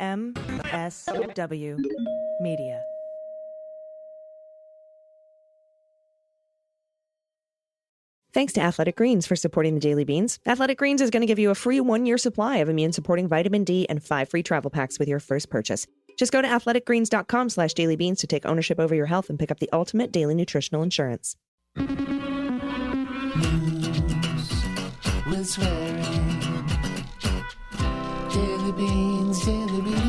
MSW Media. Thanks to Athletic Greens for supporting the Daily Beans. Athletic Greens is going to give you a free 1-year supply of immune-supporting vitamin D and 5 free travel packs with your first purchase. Just go to athleticgreens.com/dailybeans to take ownership over your health and pick up the ultimate daily nutritional insurance. News with swearing. Daily Beans, Daily Beans.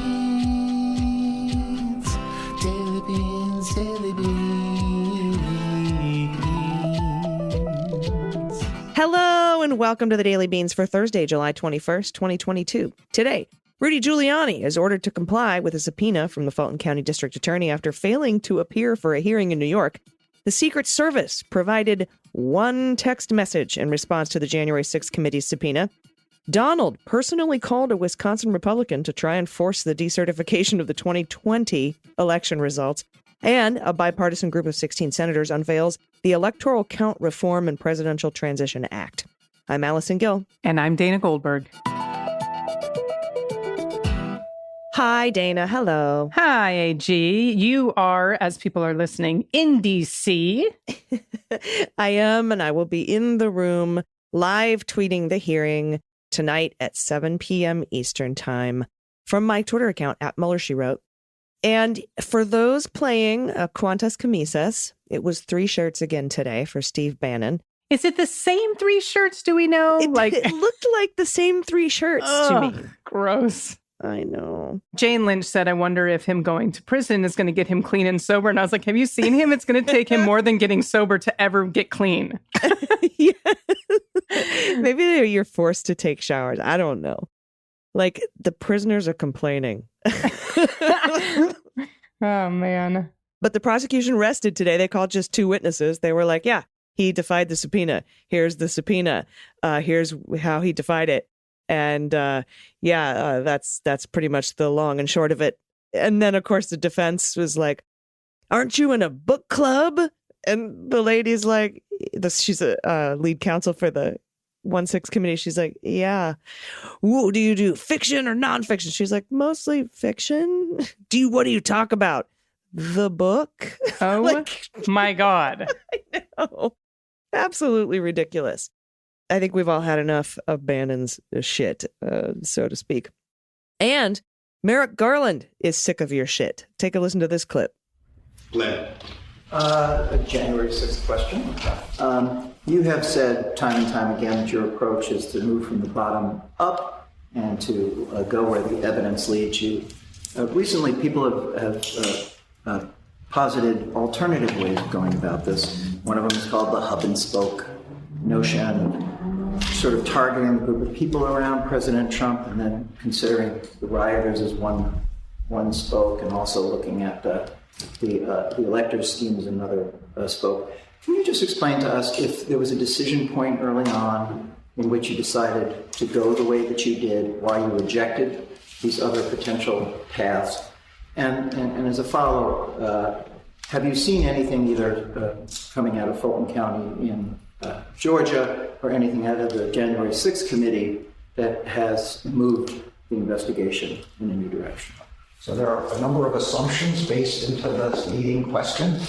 Daily Beans, Daily Beans. Hello and welcome to the Daily Beans for Thursday, July 21st, 2022. Today, Rudy Giuliani is ordered to comply with a subpoena from the Fulton County District Attorney after failing to appear for a hearing in New York. The Secret Service provided one text message in response to the January 6th committee's subpoena. Donald personally called a Wisconsin Republican to try and force the decertification of the 2020 election results. And a bipartisan group of 16 senators unveils the Electoral Count Reform and Presidential Transition Act. I'm Allison Gill. And I'm Dana Goldberg. Hi, Dana. Hello. Hi, AG. You are, as people are listening, in D.C. I am, and I will be in the room live tweeting the hearing tonight at 7 p.m. Eastern Time from my Twitter account, @MullerSheWrote. And for those playing Quantas Camisas, it was 3 shirts again today for Steve Bannon. Is it the same 3 shirts, do we know? It looked like the same 3 shirts to me. Gross. I know. Jane Lynch said, I wonder if him going to prison is going to get him clean and sober. And I was like, have you seen him? It's going to take him more than getting sober to ever get clean. Yeah. Maybe you're forced to take showers. I don't know. Like, the prisoners are complaining. Oh, man. But the prosecution rested today. They called just 2 witnesses. They were like, yeah, he defied the subpoena. Here's the subpoena. Here's how he defied it. And that's pretty much the long and short of it. And then, of course, the defense was like, aren't you in a book club? And the lady's like, she's a lead counsel for the 1-6 committee. She's like, yeah. What do you do? Fiction or nonfiction? She's like, mostly fiction. What do you talk about? The book? Oh, my God. I know. Absolutely ridiculous. I think we've all had enough of Bannon's shit, so to speak. And Merrick Garland is sick of your shit. Take a listen to this clip. Glenn. A January 6th question. You have said time and time again that your approach is to move from the bottom up and to go where the evidence leads you. Recently, people have posited alternative ways of going about this. One of them is called the hub and spoke notion of sort of targeting a group of people around President Trump and then considering the rioters as one spoke, and also looking at the electors scheme as another spoke. Can you just explain to us if there was a decision point early on in which you decided to go the way that you did, why you rejected these other potential paths? And as a follow-up, have you seen anything either coming out of Fulton County in Georgia or anything out of the January 6th committee that has moved the investigation in a new direction? So there are a number of assumptions based into this leading question.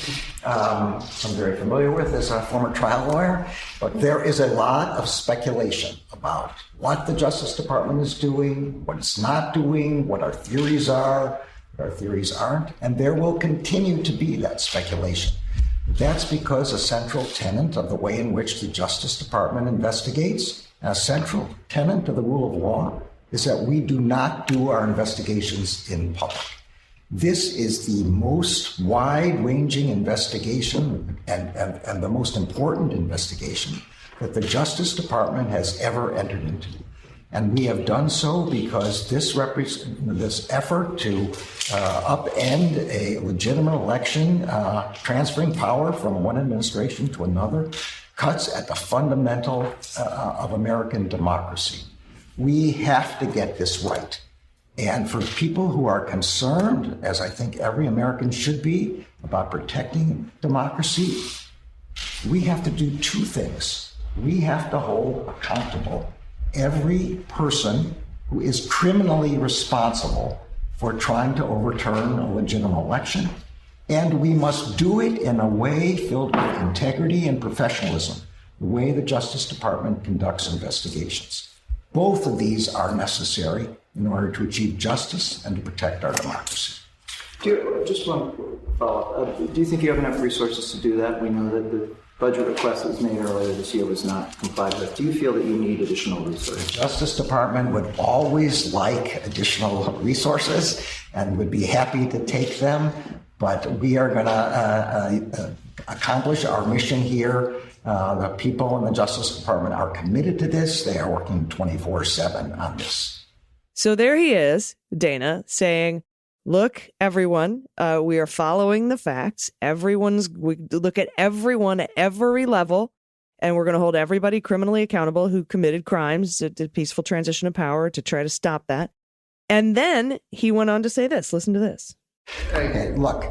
I'm very familiar with as a former trial lawyer, but there is a lot of speculation about what the Justice Department is doing, what it's not doing, what our theories are, what our theories aren't, and there will continue to be that speculation. That's because a central tenet of the way in which the Justice Department investigates, a central tenet of the rule of law, is that we do not do our investigations in public. This is the most wide-ranging investigation and the most important investigation that the Justice Department has ever entered into. And we have done so because this effort to upend a legitimate election, transferring power from one administration to another, cuts at the fundamental of American democracy. We have to get this right. And for people who are concerned, as I think every American should be, about protecting democracy, we have to do 2 things. We have to hold accountable every person who is criminally responsible for trying to overturn a legitimate election. And we must do it in a way filled with integrity and professionalism, the way the Justice Department conducts investigations. Both of these are necessary in order to achieve justice and to protect our democracy. Just one follow-up. Do you think you have enough resources to do that? We know that the budget request that was made earlier this year was not complied with. Do you feel that you need additional resources? The Justice Department would always like additional resources and would be happy to take them, but we are going to accomplish our mission here. The people in the Justice Department are committed to this. They are working 24/7 on this. So there he is, Dana, saying, look, everyone, we are following the facts. We look at everyone at every level, and we're going to hold everybody criminally accountable who committed crimes to peaceful transition of power to try to stop that. And then he went on to say this. Listen to this. Okay, look,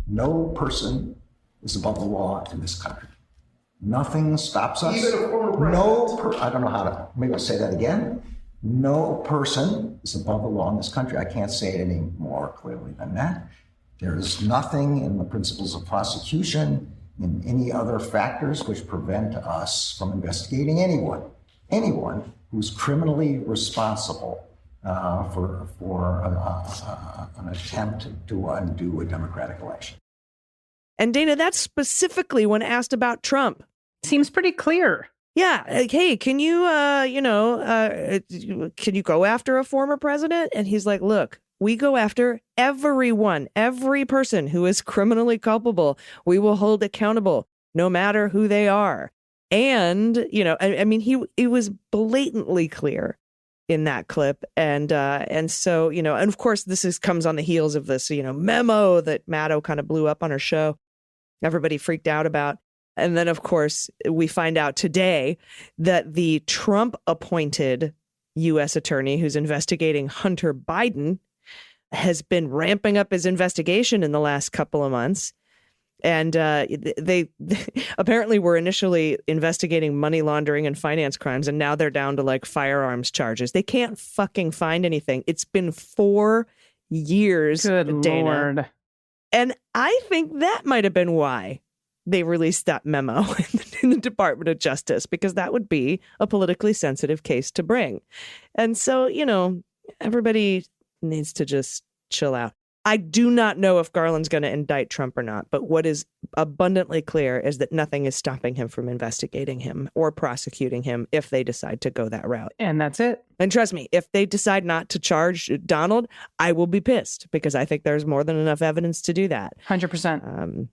no person is above the law in this country. Nothing stops us. Even a former president. I don't know how to, maybe I'll say that again. No person is above the law in this country. I can't say it any more clearly than that. There is nothing in the principles of prosecution, in any other factors which prevent us from investigating anyone who's criminally responsible for an attempt to undo a democratic election. And Dana, that's specifically when asked about Trump. Seems pretty clear. Yeah. Like, hey, can you, can you go after a former president? And he's like, look, we go after everyone, every person who is criminally culpable. We will hold accountable no matter who they are. And, I mean, it was blatantly clear in that clip. And so, and of course, comes on the heels of this, memo that Maddow kind of blew up on her show. Everybody freaked out about. And then, of course, we find out today that the Trump-appointed U.S. attorney who's investigating Hunter Biden has been ramping up his investigation in the last couple of months. And they apparently were initially investigating money laundering and finance crimes, and now they're down to like firearms charges. They can't fucking find anything. It's been 4 years, Good Dana. Lord. And I think that might have been why they released that memo in the Department of Justice, because that would be a politically sensitive case to bring. And so, everybody needs to just chill out. I do not know if Garland's going to indict Trump or not, but what is abundantly clear is that nothing is stopping him from investigating him or prosecuting him if they decide to go that route. And that's it. And trust me, if they decide not to charge Donald, I will be pissed because I think there's more than enough evidence to do that. 100%.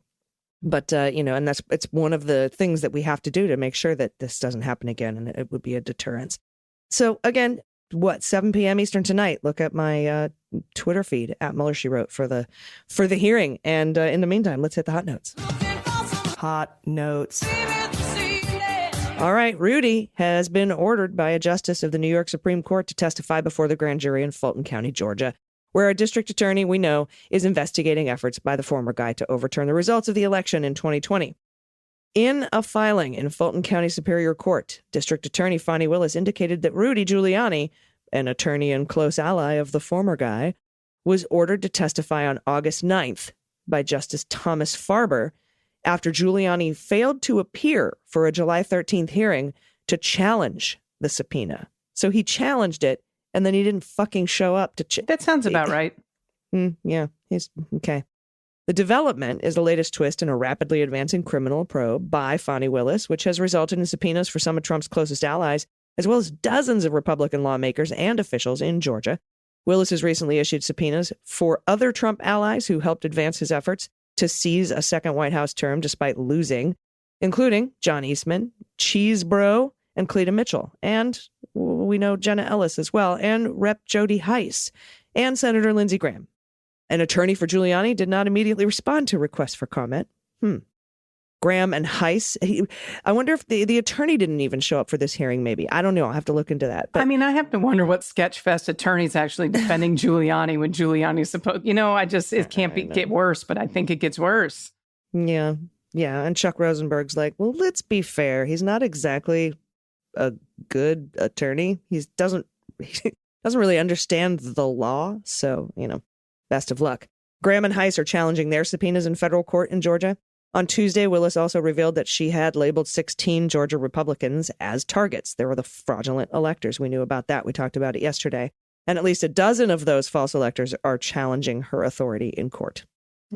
But, and it's one of the things that we have to do to make sure that this doesn't happen again. And it would be a deterrence. So, again, 7 p.m. Eastern tonight. Look at my Twitter feed at Mueller, She Wrote for the hearing. And in the meantime, let's hit the hot notes. Hot notes. All right. Rudy has been ordered by a justice of the New York Supreme Court to testify before the grand jury in Fulton County, Georgia, where a district attorney we know is investigating efforts by the former guy to overturn the results of the election in 2020. In a filing in Fulton County Superior Court, District Attorney Fani Willis indicated that Rudy Giuliani, an attorney and close ally of the former guy, was ordered to testify on August 9th by Justice Thomas Farber after Giuliani failed to appear for a July 13th hearing to challenge the subpoena. So he challenged it, and then he didn't fucking show up to... That sounds about right. Yeah, he's... Okay. The development is the latest twist in a rapidly advancing criminal probe by Fani Willis, which has resulted in subpoenas for some of Trump's closest allies, as well as dozens of Republican lawmakers and officials in Georgia. Willis has recently issued subpoenas for other Trump allies who helped advance his efforts to seize a second White House term despite losing, including John Eastman, Cheesebro, and Cleta Mitchell. And we know Jenna Ellis as well, and Rep. Jody Heiss, and Senator Lindsey Graham. An attorney for Giuliani did not immediately respond to requests for comment. Graham and Heiss. I wonder if the attorney didn't even show up for this hearing, maybe. I don't know. I'll have to look into that. But, I mean, I have to wonder what Sketchfest attorney's actually defending Giuliani when Giuliani's supposed... it can't get worse, but I think it gets worse. Yeah. Yeah. And Chuck Rosenberg's like, well, let's be fair. He's not exactly a good attorney. He doesn't really understand the law. So, Best of luck. Graham and Heiss are challenging their subpoenas in federal court in Georgia. On Tuesday, Willis also revealed that she had labeled 16 Georgia Republicans as targets. They were the fraudulent electors. We knew about that. We talked about it yesterday. And at least a dozen of those false electors are challenging her authority in court.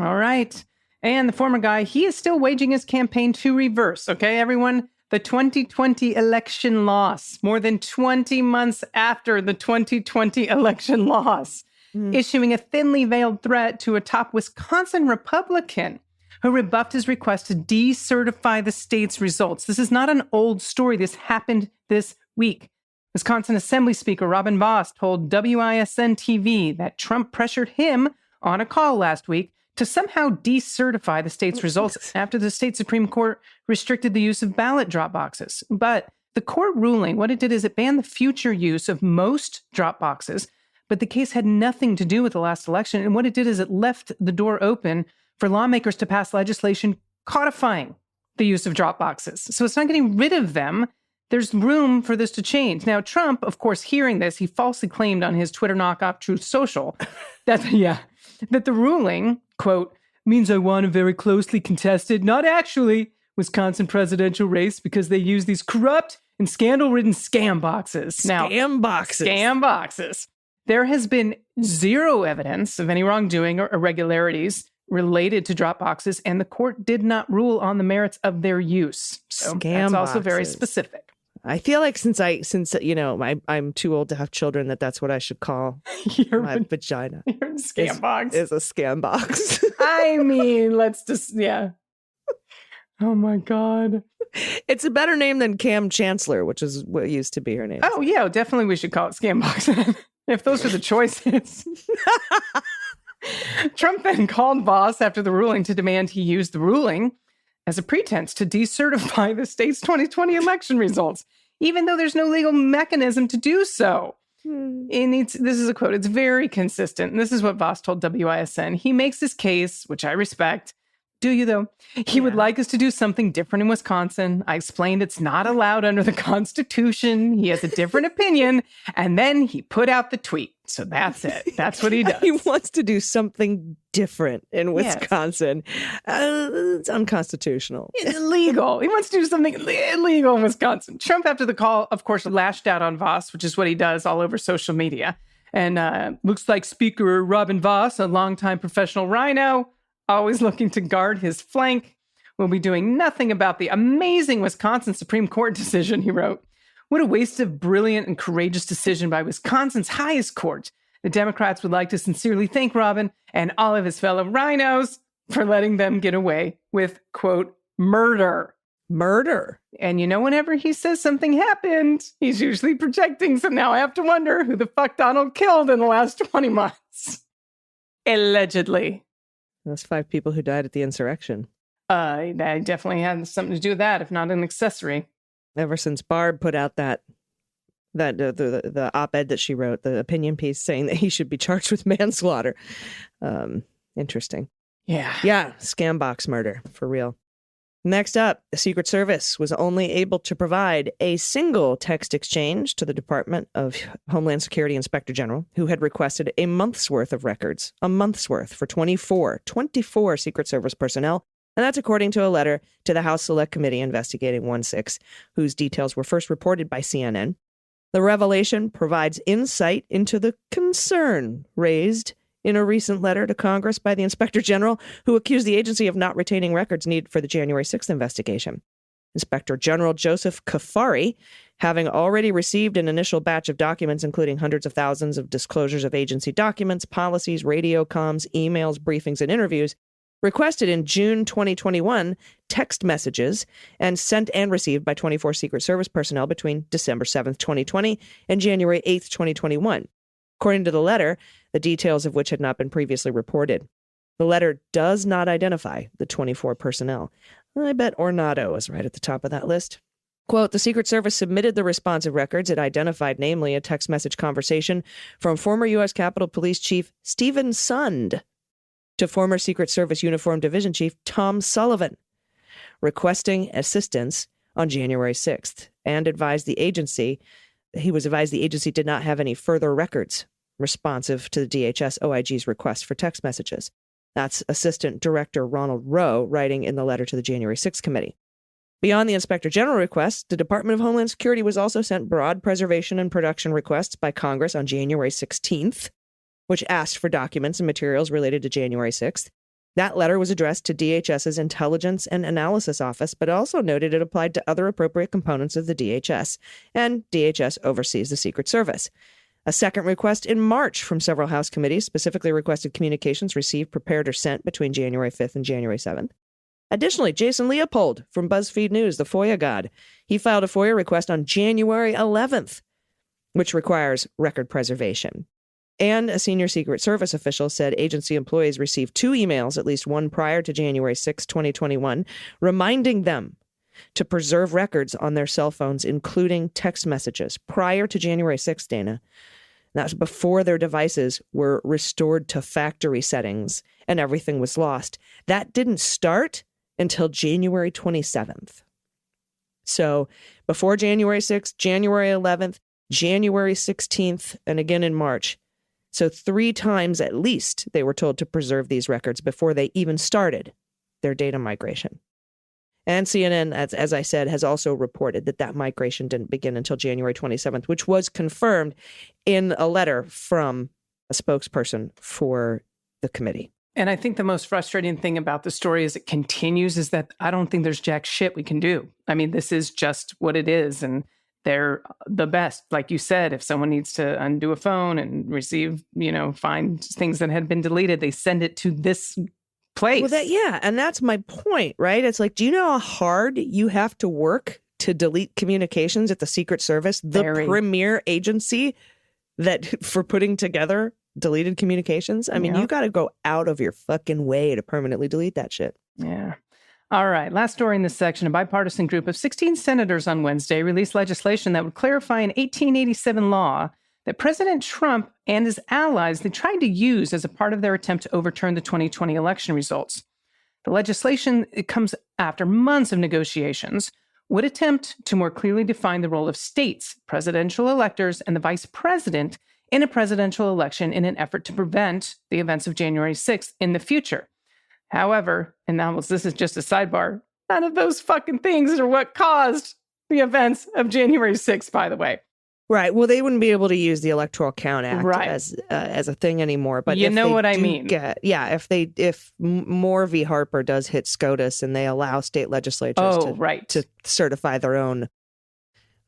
All right. And the former guy, he is still waging his campaign to reverse, okay, everyone? The 2020 election loss, more than 20 months after the 2020 election loss, issuing a thinly veiled threat to a top Wisconsin Republican who rebuffed his request to decertify the state's results. This is not an old story. This happened this week. Wisconsin Assembly Speaker Robin Vos told WISN TV that Trump pressured him on a call last week to somehow decertify the state's results after the state Supreme Court restricted the use of ballot drop boxes. But the court ruling, what it did is it banned the future use of most drop boxes, but the case had nothing to do with the last election. And what it did is it left the door open for lawmakers to pass legislation codifying the use of drop boxes. So it's not getting rid of them. There's room for this to change. Now, Trump, of course, hearing this, he falsely claimed on his Twitter knockoff Truth Social that the ruling, quote, means I won a very closely contested, not actually, Wisconsin presidential race because they use these corrupt and scandal-ridden scam boxes. Scam boxes. There has been zero evidence of any wrongdoing or irregularities related to drop boxes, and the court did not rule on the merits of their use. So that's also very specific. I feel like since I'm too old to have children, that's what I should call my vagina. Your scam box is a scam box. I mean, let's just, yeah. Oh my God. It's a better name than Cam Chancellor, which is what used to be her name. Oh yeah, definitely we should call it scam box if those are the choices. Trump then called Vos after the ruling to demand he use the ruling as a pretense to decertify the state's 2020 election results, even though there's no legal mechanism to do so. This is a quote. It's very consistent. And this is what Vos told WISN. He makes this case, which I respect. Do you, though? He would like us to do something different in Wisconsin. I explained it's not allowed under the Constitution. He has a different opinion. And then he put out the tweet. So that's it. That's what he does. He wants to do something different in Wisconsin. Yes. It's unconstitutional. It's illegal. He wants to do something illegal in Wisconsin. Trump, after the call, of course, lashed out on Vos, which is what he does all over social media. And looks like Speaker Robin Vos, a longtime professional rhino, always looking to guard his flank, will be doing nothing about the amazing Wisconsin Supreme Court decision, he wrote. What a waste of brilliant and courageous decision by Wisconsin's highest court. The Democrats would like to sincerely thank Robin and all of his fellow rhinos for letting them get away with, quote, murder. Murder. And whenever he says something happened, he's usually projecting. So now I have to wonder who the fuck Donald killed in the last 20 months. Allegedly. Those 5 people who died at the insurrection. I definitely had something to do with that, if not an accessory. Ever since Barb put out the op-ed that she wrote, the opinion piece saying that he should be charged with manslaughter. Interesting. Yeah, scam box murder, for real. Next up, the Secret Service was only able to provide a single text exchange to the Department of Homeland Security Inspector General, who had requested a month's worth of records, for 24 Secret Service personnel. And that's according to a letter to the House Select Committee investigating 1-6, whose details were first reported by CNN. The revelation provides insight into the concern raised in a recent letter to Congress by the Inspector General, who accused the agency of not retaining records needed for the January 6th investigation. Inspector General Joseph Kafari, having already received an initial batch of documents, including hundreds of thousands of disclosures of agency documents, policies, radio comms, emails, briefings, and interviews, requested in June 2021 text messages and sent and received by 24 Secret Service personnel between December 7th, 2020 and January 8th, 2021. According to the letter, the details of which had not been previously reported. The letter does not identify the 24 personnel. I bet Ornato is right at the top of that list. Quote, the Secret Service submitted the responsive records. It identified, namely, a text message conversation from former U.S. Capitol Police Chief Stephen Sund to former Secret Service Uniform Division Chief Tom Sullivan, requesting assistance on January 6th, and advised the agency did not have any further records responsive to the DHS OIG's request for text messages. That's Assistant Director Ronald Rowe writing in the letter to the January 6th committee. Beyond the Inspector General request, the Department of Homeland Security was also sent broad preservation and production requests by Congress on January 16th, which asked for documents and materials related to January 6th. That letter was addressed to DHS's Intelligence and Analysis Office, but also noted it applied to other appropriate components of the DHS, and DHS oversees the Secret Service. A second request in March from several House committees specifically requested communications received, prepared, or sent between January 5th and January 7th. Additionally, Jason Leopold from BuzzFeed News, the FOIA god, he filed a FOIA request on January 11th, which requires record preservation. And a senior Secret Service official said agency employees received 2 emails, at least one prior to January 6, 2021, reminding them to preserve records on their cell phones, including text messages, prior to January 6, Dana. That's before their devices were restored to factory settings and everything was lost. That didn't start until January 27th. So before January 6th, January 11th, January 16th, and again in March. So 3 times at least they were told to preserve these records before they even started their data migration. And CNN, as I said, has also reported that migration didn't begin until January 27th, which was confirmed in a letter from a spokesperson for the committee. And I think the most frustrating thing about the story as it continues is that I don't think there's jack shit we can do. I mean, this is just what it is. And they're the best. Like you said, if someone needs to undo a phone and receive, find things that had been deleted, they send it to this place. Well, and that's my point, right? It's like, do you know how hard you have to work to delete communications at the Secret Service, the premier agency that for putting together deleted communications? I mean, you got to go out of your fucking way to permanently delete that shit. Yeah. All right. Last story in this section. A bipartisan group of 16 senators on Wednesday released legislation that would clarify an 1887 law that President Trump and his allies, they tried to use as a part of their attempt to overturn the 2020 election results. The legislation, it comes after months of negotiations, would attempt to more clearly define the role of states, presidential electors, and the vice president in a presidential election in an effort to prevent the events of January 6th in the future. However, and now this is just a sidebar, none of those fucking things are what caused the events of January 6th, by the way. Right. Well, they wouldn't be able to use the Electoral Count Act as a thing anymore. But you know what I mean. If Moore v. Harper does hit SCOTUS and they allow state legislatures to certify their own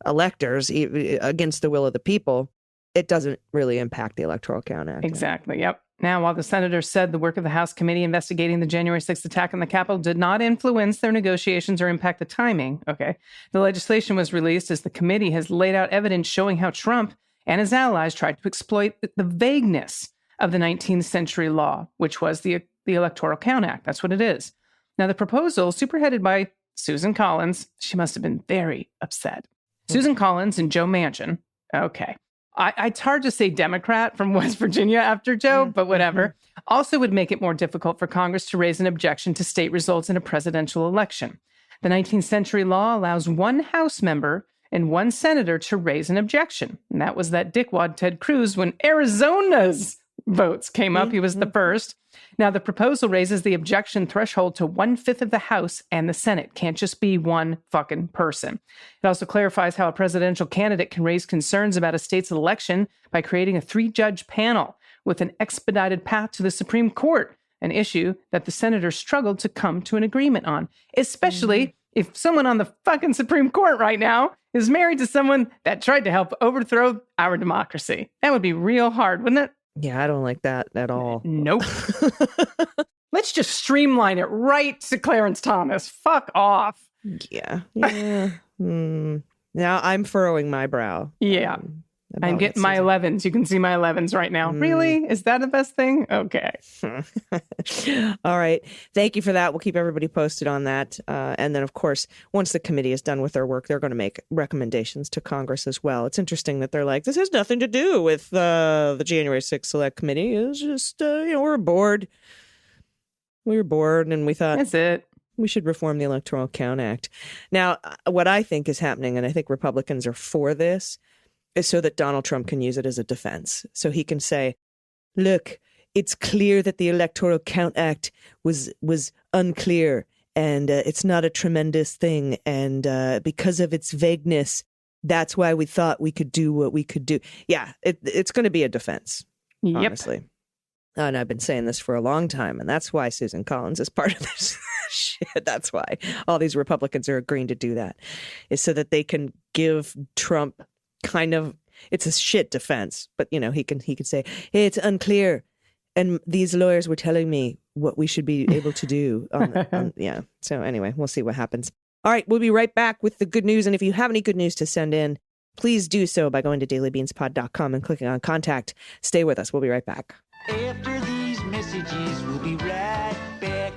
electors against the will of the people, it doesn't really impact the Electoral Count Act. Exactly. Yep. Now, while the senators said the work of the House committee investigating the January 6th attack on the Capitol did not influence their negotiations or impact the timing, the legislation was released as the committee has laid out evidence showing how Trump and his allies tried to exploit the vagueness of the 19th century law, which was the Electoral Count Act. That's what it is. Now, the proposal, superheaded by Susan Collins, she must have been very upset. Susan Collins and Joe Manchin. Okay. It's hard to say Democrat from West Virginia after Joe, but whatever. Also would make it more difficult for Congress to raise an objection to state results in a presidential election. The 19th century law allows one House member and one senator to raise an objection. And that was that dickwad Ted Cruz when Arizona's votes came up. He was the first. Now, the proposal raises the objection threshold to 1/5 of the House and the Senate. Can't just be one fucking person. It also clarifies how a presidential candidate can raise concerns about a state's election by creating a 3-judge panel with an expedited path to the Supreme Court, an issue that the senators struggled to come to an agreement on, especially if someone on the fucking Supreme Court right now is married to someone that tried to help overthrow our democracy. That would be real hard, wouldn't it? Yeah, I don't like that at all. Nope. Let's just streamline it right to Clarence Thomas. Fuck off. Yeah. Now I'm furrowing my brow. Yeah. I'm getting my 11s. You can see my 11s right now. Really? Is that the best thing? Okay. All right. Thank you for that. We'll keep everybody posted on that. And then, of course, once the committee is done with their work, they're going to make recommendations to Congress as well. It's interesting that they're like, this has nothing to do with the January 6th Select Committee. It's just, we're bored. We were bored and we thought, that's it. We should reform the Electoral Count Act. Now, what I think is happening, and I think Republicans are for this, is so that Donald Trump can use it as a defense. So he can say, look, it's clear that the Electoral Count Act was unclear, and it's not a tremendous thing. And because of its vagueness, that's why we thought we could do what we could do. Yeah, it's going to be a defense, honestly. And I've been saying this for a long time, and that's why Susan Collins is part of this shit. That's why all these Republicans are agreeing to do that, is so that they can give Trump kind of, it's a shit defense, but, you know, he can say, hey, it's unclear. And these lawyers were telling me what we should be able to do. Yeah. So anyway, we'll see what happens. All right. We'll be right back with the good news. And if you have any good news to send in, please do so by going to dailybeanspod.com and clicking on contact. Stay with us. We'll be right back. After these messages, we'll be right back.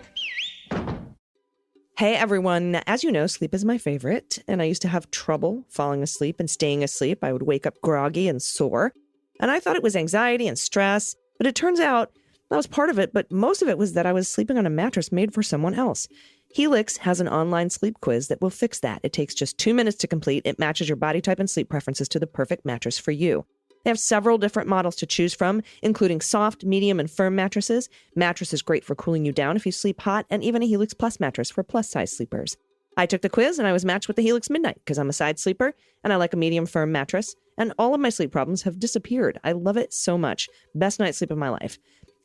Hey, everyone. As you know, sleep is my favorite, and I used to have trouble falling asleep and staying asleep. I would wake up groggy and sore, and I thought it was anxiety and stress, but it turns out that was part of it, but most of it was that I was sleeping on a mattress made for someone else. Helix has an online sleep quiz that will fix that. It takes just 2 minutes to complete. It matches your body type and sleep preferences to the perfect mattress for you. They have several different models to choose from, including soft, medium, and firm mattresses. Mattress is great for cooling you down if you sleep hot, and even a Helix Plus mattress for plus-size sleepers. I took the quiz, and I was matched with the Helix Midnight because I'm a side sleeper, and I like a medium firm mattress, and all of my sleep problems have disappeared. I love it so much. Best night's sleep of my life.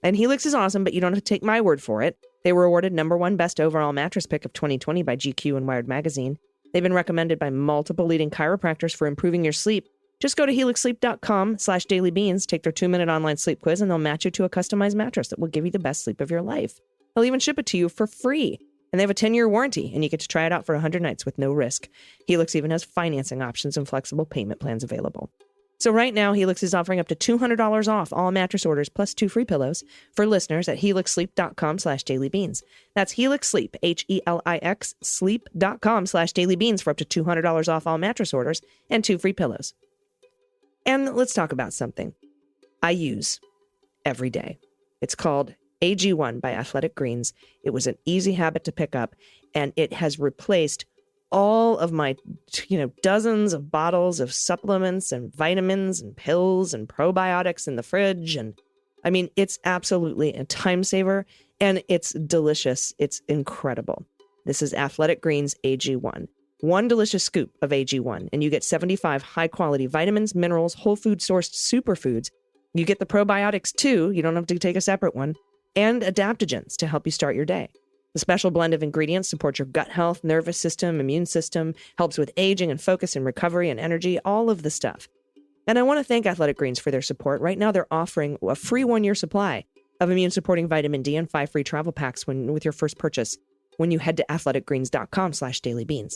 And Helix is awesome, but you don't have to take my word for it. They were awarded #1 best overall mattress pick of 2020 by GQ and Wired Magazine. They've been recommended by multiple leading chiropractors for improving your sleep. Just go to helixsleep.com/dailybeans, take their 2-minute online sleep quiz, and they'll match you to a customized mattress that will give you the best sleep of your life. They'll even ship it to you for free. And they have a 10-year warranty, and you get to try it out for 100 nights with no risk. Helix even has financing options and flexible payment plans available. So right now, Helix is offering up to $200 off all mattress orders plus 2 free pillows for listeners at helixsleep.com/dailybeans. That's Helix Sleep, HELIX sleep.com/dailybeans for up to $200 off all mattress orders and 2 free pillows. And let's talk about something I use every day. It's called AG1 by Athletic Greens. It was an easy habit to pick up, and it has replaced all of my, dozens of bottles of supplements and vitamins and pills and probiotics in the fridge. And I mean, it's absolutely a time saver, and it's delicious. It's incredible. This is Athletic Greens AG1. 1 delicious scoop of AG1, and you get 75 high-quality vitamins, minerals, whole food-sourced superfoods. You get the probiotics, too. You don't have to take a separate one. And adaptogens to help you start your day. The special blend of ingredients supports your gut health, nervous system, immune system, helps with aging and focus and recovery and energy, all of the stuff. And I want to thank Athletic Greens for their support. Right now, they're offering a free 1-year supply of immune-supporting vitamin D and 5 free travel packs with your first purchase when you head to athleticgreens.com/dailybeans.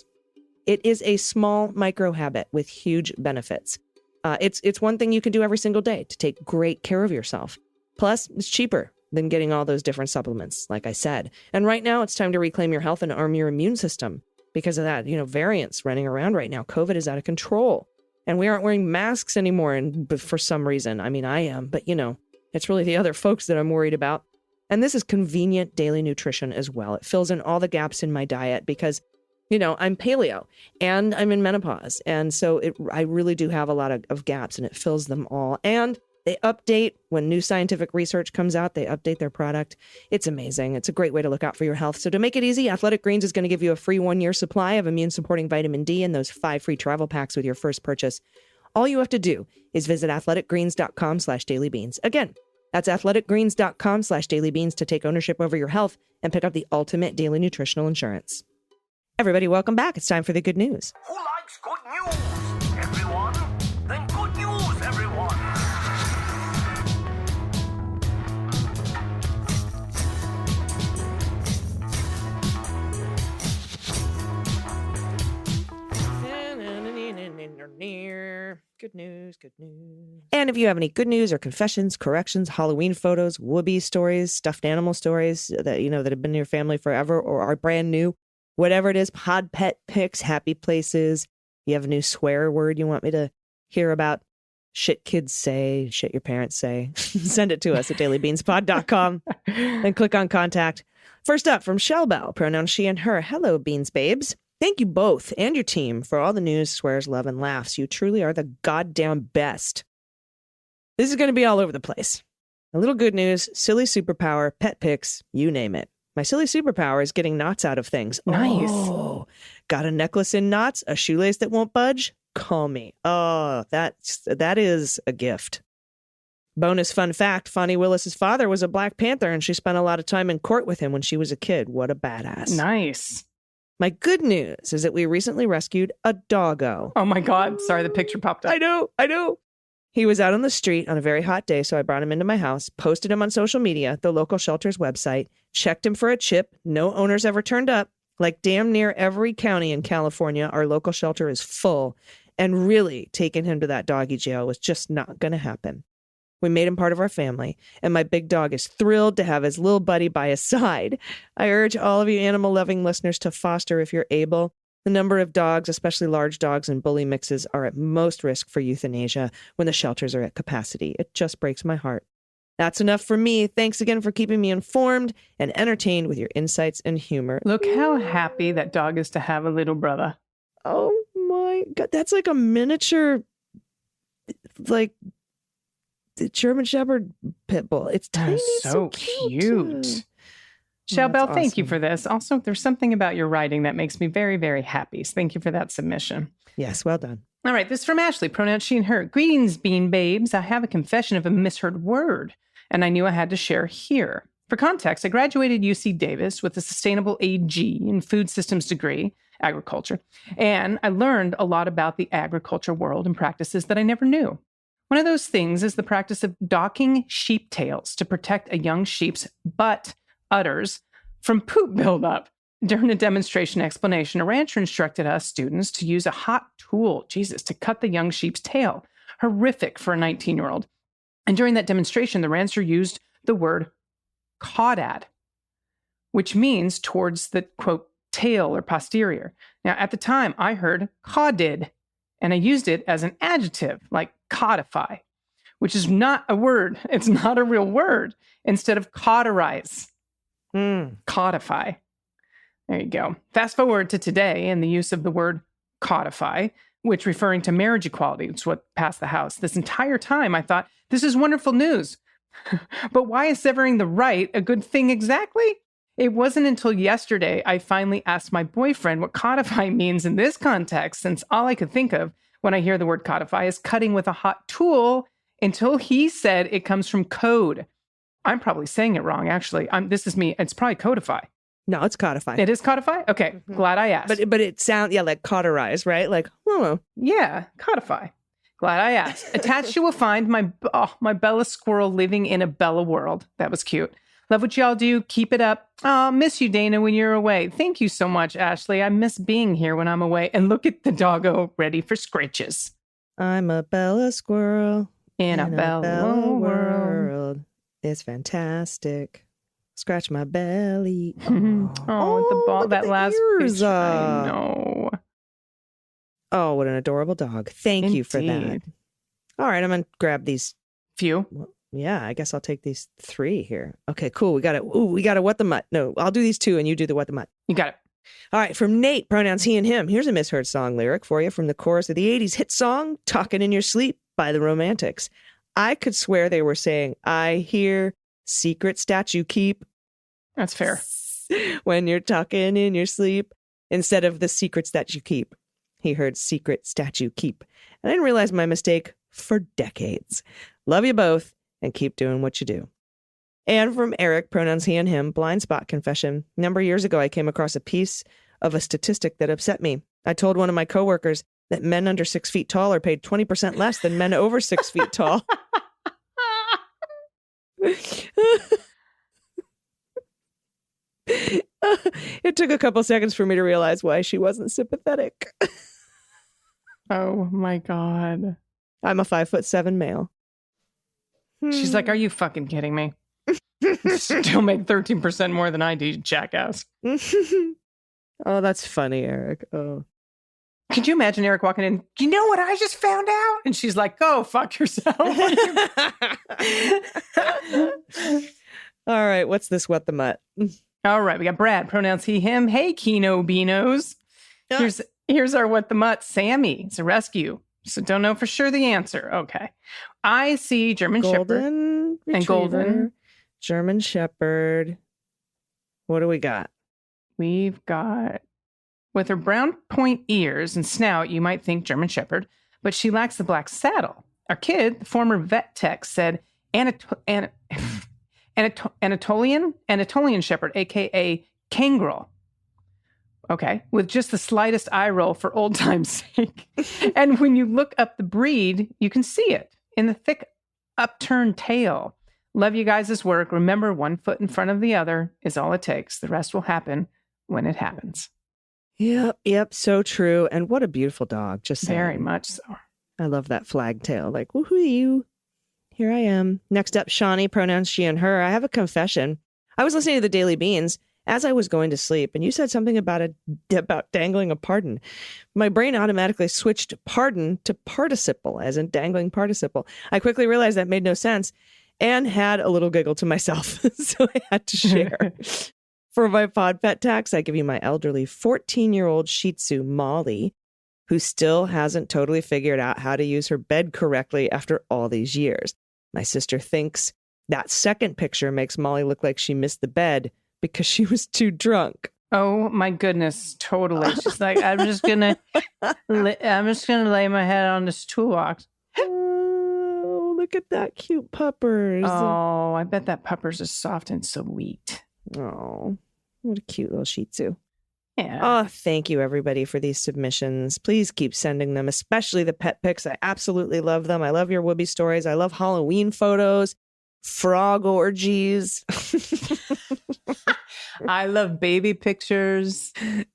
It is a small micro habit with huge benefits. It's one thing you can do every single day to take great care of yourself. Plus, it's cheaper than getting all those different supplements, like I said. And right now, it's time to reclaim your health and arm your immune system. Because of that, variants running around right now. COVID is out of control. And we aren't wearing masks anymore, and for some reason. I mean, I am, but it's really the other folks that I'm worried about. And this is convenient daily nutrition as well. It fills in all the gaps in my diet because I'm paleo and I'm in menopause. And so I really do have a lot of gaps, and it fills them all. And they update when new scientific research comes out. They update their product. It's amazing. It's a great way to look out for your health. So to make it easy, Athletic Greens is going to give you a free 1-year supply of immune-supporting vitamin D and those 5 free travel packs with your first purchase. All you have to do is visit athleticgreens.com/dailybeans. Again, that's athleticgreens.com/dailybeans to take ownership over your health and pick up the ultimate daily nutritional insurance. Everybody, welcome back. It's time for the good news. Who likes good news? Everyone? Then good news, everyone! Good news, good news. And if you have any good news or confessions, corrections, Halloween photos, whoopee stories, stuffed animal stories that that have been in your family forever or are brand new, whatever it is, pod pet pics, happy places, you have a new swear word you want me to hear about, shit kids say, shit your parents say, send it to us at dailybeanspod.com and click on contact. First up from Shell Bell, pronouns she and her. Hello, Beans Babes. Thank you both and your team for all the news, swears, love, and laughs. You truly are the goddamn best. This is going to be all over the place. A little good news, silly superpower, pet pics, you name it. My silly superpower is getting knots out of things. Nice. Oh, got a necklace in knots, a shoelace that won't budge? Call me. Oh, that is a gift. Bonus fun fact, Fonnie Willis's father was a Black Panther, and she spent a lot of time in court with him when she was a kid. What a badass. Nice. My good news is that we recently rescued a doggo. Oh my God. Sorry, the picture popped up. I know. He was out on the street on a very hot day, so I brought him into my house, posted him on social media, the local shelter's website, checked him for a chip. No owners ever turned up. Like damn near every county in California, our local shelter is full. And really, taking him to that doggy jail was just not going to happen. We made him part of our family, and my big dog is thrilled to have his little buddy by his side. I urge all of you animal-loving listeners to foster if you're able. The number of dogs, especially large dogs and bully mixes, are at most risk for euthanasia when the shelters are at capacity. It just breaks my heart. That's enough for me. Thanks again for keeping me informed and entertained with your insights and humor. Look how happy that dog is to have a little brother. Oh my God. That's like a miniature, like, the German Shepherd pit bull. It's tiny. So cute. Shell Bell, thank you for this. Also, there's something about your writing that makes me very, very happy. So thank you for that submission. Yes, well done. All right, this is from Ashley, pronouns she and her. Greetings, Bean Babes. I have a confession of a misheard word, and I knew I had to share here. For context, I graduated UC Davis with a sustainable AG in food systems degree, agriculture, and I learned a lot about the agriculture world and practices that I never knew. One of those things is the practice of docking sheep tails to protect a young sheep's butt udders from poop buildup. During a demonstration explanation, a rancher instructed us students to use a hot tool, to cut the young sheep's tail. Horrific for a 19-year-old. And during that demonstration, the rancher used the word caudad, which means towards the, quote, tail or posterior. Now, at the time, I heard caudid, and I used it as an adjective, like codify, which is not a word. It's not a real word. Instead of cauterize. Codify. There you go. Fast forward to today and the use of the word codify, which referring to marriage equality, it's what passed the House. This entire time I thought, this is wonderful news. But why is severing the right a good thing exactly? It wasn't until yesterday I finally asked my boyfriend what codify means in this context, since all I could think of when I hear the word codify is cutting with a hot tool, until he said it comes from code. I'm probably saying it wrong, actually. This is me. It's probably codify. No, it's codify. It is codify? Okay, glad I asked. But it sounds, like cauterize, right? Like, oh. Yeah, codify. Glad I asked. Attached, you will find my Bella squirrel living in a Bella world. That was cute. Love what y'all do. Keep it up. Oh, miss you, Dana, when you're away. Thank you so much, Ashley. I miss being here when I'm away. And look at the doggo ready for scritches. I'm a Bella squirrel in a Bella world. It's fantastic. Scratch my belly. Oh, the ball, that last ears. picture. I know. Oh, what an adorable dog. Thank you for that. All right, I'm going to grab these. Few? Well, yeah, I guess I'll take these 3 here. Okay, cool. We got it. Ooh, we got to what the mutt. No, I'll do these 2 and you do the what the mutt. You got it. All right, from Nate, pronouns he and him. Here's a misheard song lyric for you from the chorus of the 80s hit song, Talkin' in Your Sleep by the Romantics. I could swear they were saying, I hear secret statue keep. That's fair. When you're talking in your sleep, instead of the secrets that you keep. He heard secret statue keep. And I didn't realize my mistake for decades. Love you both and keep doing what you do. And from Eric, pronouns he and him, blind spot confession. A number of years ago, I came across a piece of a statistic that upset me. I told one of my coworkers that men under 6 feet tall are paid 20% less than men over 6 feet tall. It took a couple seconds for me to realize why she wasn't sympathetic. Oh my God. I'm a 5'7" male. She's like, are you fucking kidding me? Still make 13% more than I do, jackass. Oh, that's funny, Eric. Oh. Could you imagine Eric walking in? You know what I just found out? And she's like, go fuck yourself. All right, what's this what the mutt? All right, we got Brad, pronouns he, him. Hey, Kino Beanos. Here's our what the mutt. Sammy. It's a rescue. So don't know for sure the answer. Okay. I see German Shepherd Golden and Golden. Retriever, German Shepherd. What do we got? We've got, with her brown point ears and snout, you might think German Shepherd, but she lacks the black saddle. Our kid, the former vet tech, said Anatolian Shepherd, a.k.a. Kangaroo. Okay, with just the slightest eye roll for old time's sake. And when you look up the breed, you can see it in the thick upturned tail. Love you guys' work. Remember, one foot in front of the other is all it takes. The rest will happen when it happens. Yep, so true. And what a beautiful dog. Just saying. Very much so. I love that flag tail. Like, woohoo, you. Here I am. Next up, Shawnee, pronouns she and her. I have a confession. I was listening to the Daily Beans as I was going to sleep, and you said something about dangling a pardon. My brain automatically switched pardon to participle, as in dangling participle. I quickly realized that made no sense and had a little giggle to myself, so I had to share. For my pod pet tax, I give you my elderly 14-year-old Shih Tzu, Molly, who still hasn't totally figured out how to use her bed correctly after all these years. My sister thinks that second picture makes Molly look like she missed the bed because she was too drunk. Oh my goodness, totally. She's like, I'm just gonna lay my head on this toolbox. Oh, look at that cute puppers. Oh, I bet that puppers is soft and sweet. Oh, what a cute little Shih Tzu. Yeah. Oh, thank you, everybody, for these submissions. Please keep sending them, especially the pet pics. I absolutely love them. I love your Whoopi stories. I love Halloween photos, frog orgies. I love baby pictures.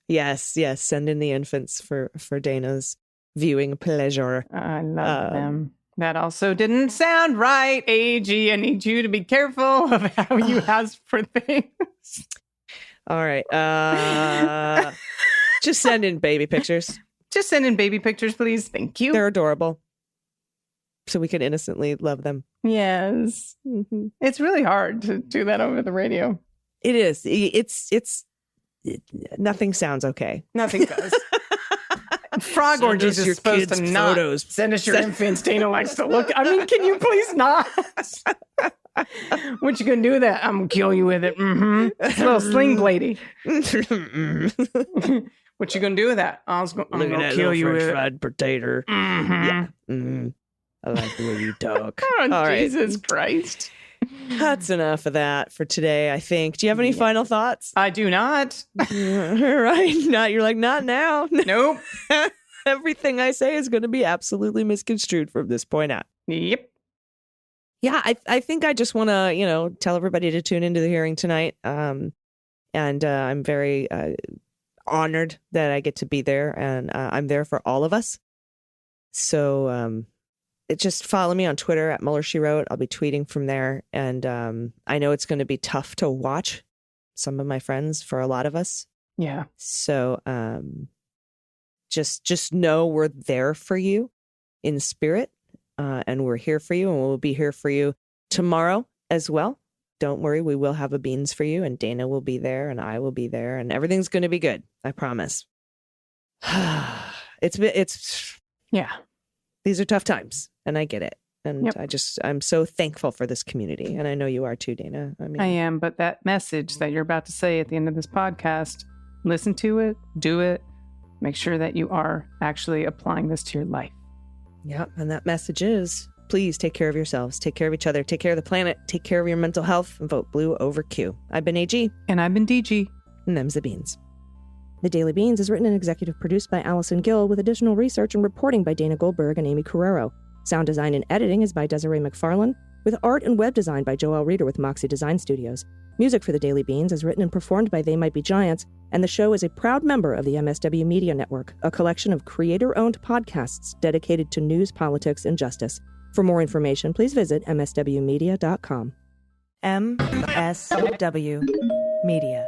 Yes. Send in the infants for Dana's viewing pleasure. I love them. That also didn't sound right, AG. I need you to be careful of how you ask for things. All right. Just send in baby pictures. Just send in baby pictures, please. Thank you. They're adorable. So we can innocently love them. Yes. Mm-hmm. It's really hard to do that over the radio. It is. Nothing sounds okay. Nothing does. Frog orgies is supposed to not photos. Send us your infants. Dana likes to look. I mean, can you please not? What you gonna do with that? I'm gonna kill you with it. Mm-hmm. It's a little sling bladey. What you gonna do with that? I'm gonna kill you with fried potato. Mm-hmm. Yeah. Mm-hmm. I like the way you talk. Oh, all Jesus Christ. That's enough of that for today, I think. Do you have any final thoughts? I do not. Right? You're like, not now. Nope. Everything I say is going to be absolutely misconstrued from this point out. Yep. Yeah, I think I just want to, tell everybody to tune into the hearing tonight. And I'm very honored that I get to be there, and I'm there for all of us. So just follow me on Twitter at Mueller She Wrote. I'll be tweeting from there. And I know it's going to be tough to watch some of my friends for a lot of us. Yeah. So just know we're there for you in spirit. And we're here for you, and we'll be here for you tomorrow as well. Don't worry, we will have a beans for you, and Dana will be there, and I will be there, and everything's going to be good. I promise. Yeah. These are tough times, and I get it. And yep. I'm so thankful for this community, and I know you are too, Dana. I am, but that message that you're about to say at the end of this podcast, listen to it, do it, make sure that you are actually applying this to your life. Yeah, and that message is, please take care of yourselves, take care of each other, take care of the planet, take care of your mental health, and vote blue over Q. I've been AG. And I've been DG. And them's the beans. The Daily Beans is written and executive produced by Allison Gill, with additional research and reporting by Dana Goldberg and Aimee Carrero. Sound design and editing is by Desiree McFarlane, with art and web design by Joelle Reeder with Moxie Design Studios. Music for The Daily Beans is written and performed by They Might Be Giants, and the show is a proud member of the MSW Media Network, a collection of creator-owned podcasts dedicated to news, politics, and justice. For more information, please visit mswmedia.com. MSW Media.